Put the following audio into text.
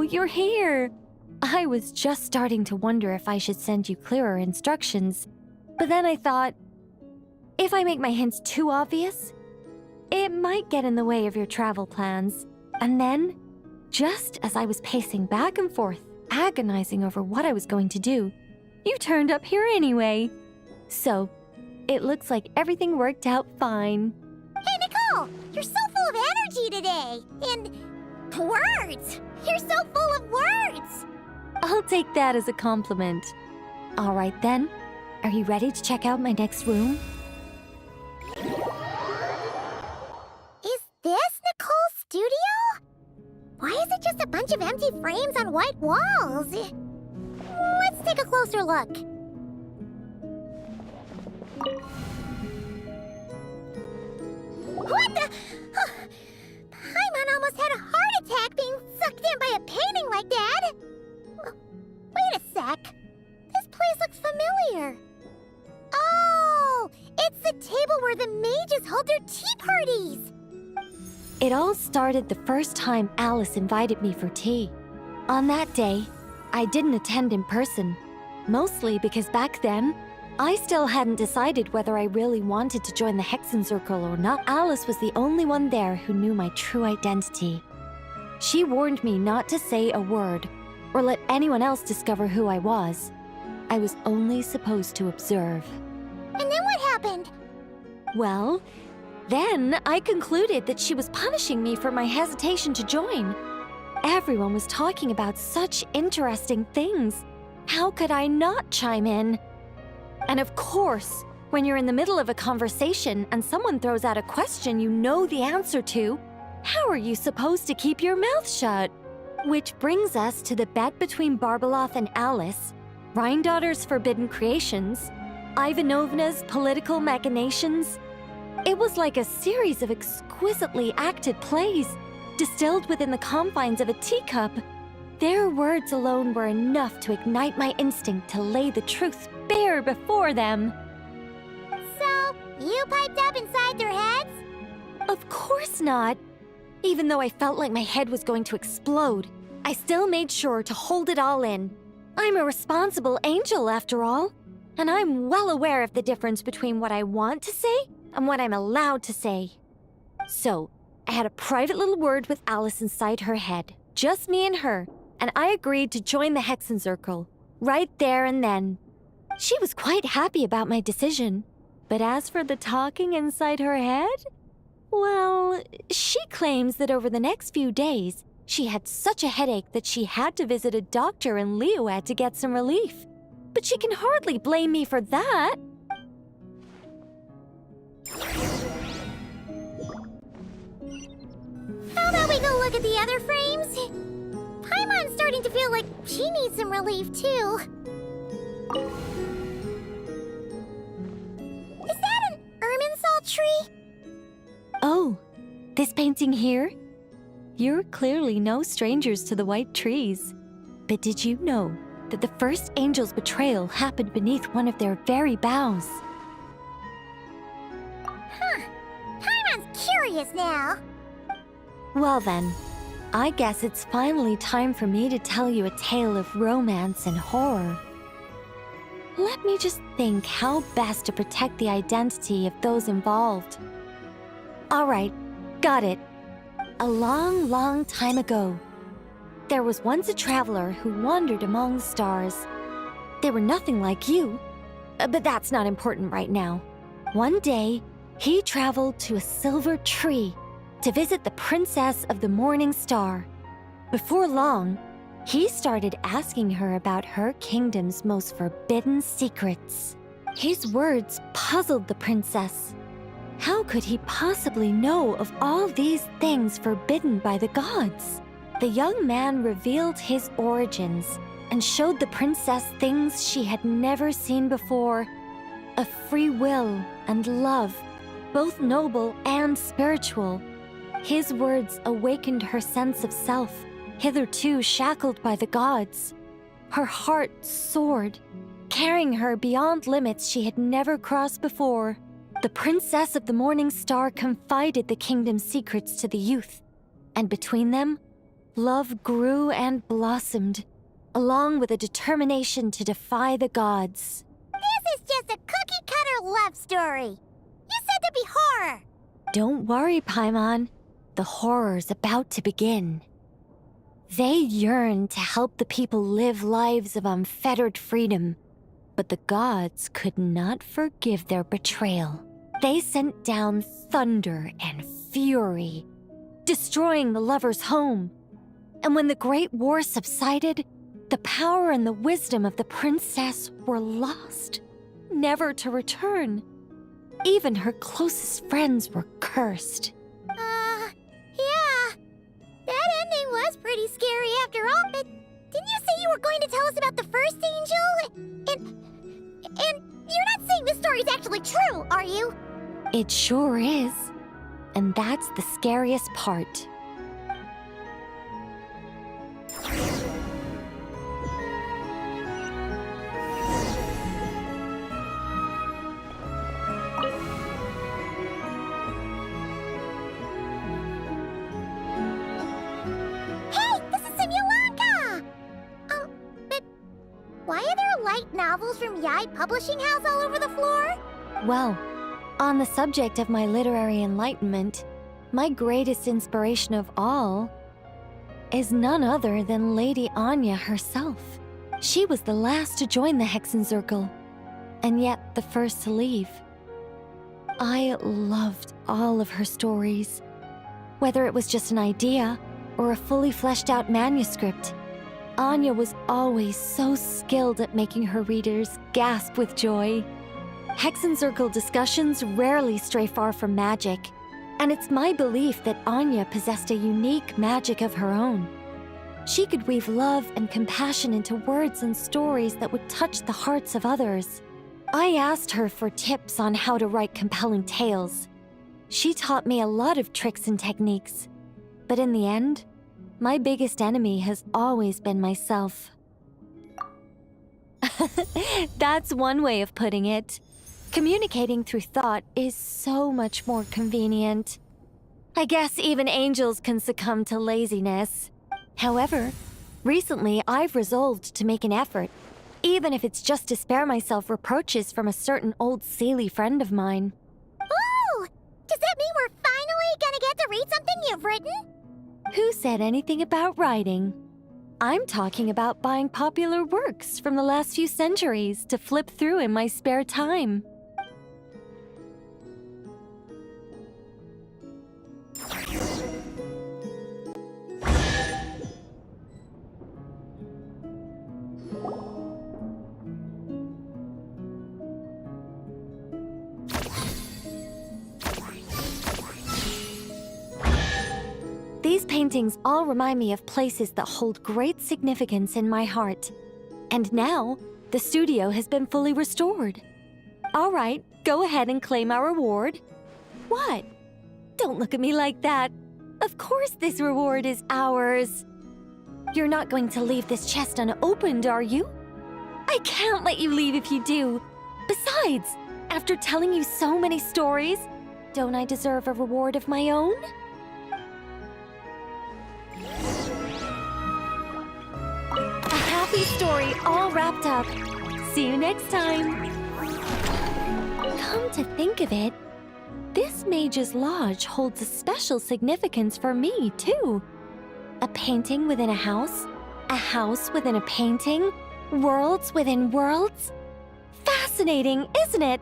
Oh, you're here! I was just starting to wonder if I should send you clearer instructions, but then I thought, if I make my hints too obvious, it might get in the way of your travel plans. And then, just as I was pacing back and forth, agonizing over what I was going to do, you turned up here anyway. So, it looks like everything worked out fine. Hey, Nicole! You're so full of energy today! And words! You're so full of words! I'll take that as a compliment. All right then, are you ready to check out my next room? Is this Nicole's studio? Why is it just a bunch of empty frames on white walls? Let's take a closer look. What the? Paimon almost had a heart attack being sucked in by a painting like that. Wait a sec. This place looks familiar. Oh, it's the table where the mages hold their tea parties. It all started the first time Alice invited me for tea. On that day, I didn't attend in person, mostly because back then, I still hadn't decided whether I really wanted to join the Hexen Circle or not. Alice was the only one there who knew my true identity. She warned me not to say a word or let anyone else discover who I was. I was only supposed to observe. And then what happened? Well, then I concluded that she was punishing me for my hesitation to join. Everyone was talking about such interesting things. How could I not chime in? And of course, when you're in the middle of a conversation and someone throws out a question you know the answer to, how are you supposed to keep your mouth shut? Which brings us to the bet between Barbeloth and Alice, Rhindaughter's forbidden creations, Ivanovna's political machinations. It was like a series of exquisitely acted plays, distilled within the confines of a teacup. Their words alone were enough to ignite my instinct to lay the truth bare before them. So, you piped up inside their heads? Of course not. Even though I felt like my head was going to explode, I still made sure to hold it all in. I'm a responsible angel, after all, and I'm well aware of the difference between what I want to say and what I'm allowed to say. So, I had a private little word with Alice inside her head, just me and her, and I agreed to join the Hexen Circle, right there and then. She was quite happy about my decision, but as for the talking inside her head, well, she claims that over the next few days, she had such a headache that she had to visit a doctor in Liyue to get some relief. But she can hardly blame me for that. How about we go look at the other frames? Paimon's starting to feel like she needs some relief, too. Is that an Irminsul tree? Oh, this painting here? You're clearly no strangers to the white trees. But did you know that the first angel's betrayal happened beneath one of their very boughs? Huh. Paimon's curious now. Well then, I guess it's finally time for me to tell you a tale of romance and horror. Let me just think how best to protect the identity of those involved. All right, got it. A long, long time ago, there was once a traveler who wandered among the stars. They were nothing like you, but that's not important right now. One day, he traveled to a silver tree to visit the princess of the morning star. Before long, he started asking her about her kingdom's most forbidden secrets. His words puzzled the princess. How could he possibly know of all these things forbidden by the gods? The young man revealed his origins and showed the princess things she had never seen before. A free will and love, both noble and spiritual. His words awakened her sense of self, hitherto shackled by the gods. Her heart soared, carrying her beyond limits she had never crossed before. The princess of the morning star confided the kingdom's secrets to the youth, and between them, love grew and blossomed, along with a determination to defy the gods. This is just a cookie-cutter love story. You said to be horror. Don't worry, Paimon. The horror's about to begin. They yearn to help the people live lives of unfettered freedom, but the gods could not forgive their betrayal. They sent down thunder and fury, destroying the lovers' home. And when the Great War subsided, the power and the wisdom of the princess were lost, never to return. Even her closest friends were cursed. Yeah. That ending was pretty scary after all, but didn't you say you were going to tell us about the first angel? And you're not saying this story's actually true, are you? It sure is. And that's the scariest part. Why are there light novels from Yai Publishing House all over the floor? Well, on the subject of my literary enlightenment, my greatest inspiration of all is none other than Lady Anya herself. She was the last to join the Hexenzirkel, and yet the first to leave. I loved all of her stories, whether it was just an idea or a fully fleshed out manuscript. Anya was always so skilled at making her readers gasp with joy. Hexenzirkel discussions rarely stray far from magic, and it's my belief that Anya possessed a unique magic of her own. She could weave love and compassion into words and stories that would touch the hearts of others. I asked her for tips on how to write compelling tales. She taught me a lot of tricks and techniques, but in the end, my biggest enemy has always been myself. That's one way of putting it. Communicating through thought is so much more convenient. I guess even angels can succumb to laziness. However, recently I've resolved to make an effort, even if it's just to spare myself reproaches from a certain old Seelie friend of mine. Ooh! Does that mean we're finally gonna get to read something you've written? Who said anything about writing? I'm talking about buying popular works from the last few centuries to flip through in my spare time. These paintings all remind me of places that hold great significance in my heart. And now, the studio has been fully restored. All right, go ahead and claim our reward. What? Don't look at me like that. Of course this reward is ours. You're not going to leave this chest unopened, are you? I can't let you leave if you do. Besides, after telling you so many stories, don't I deserve a reward of my own? A happy story all wrapped up. See you next time. Come to think of it, this Mage's Lodge holds a special significance for me, too. A painting within a house within a painting, worlds within worlds. Fascinating, isn't it?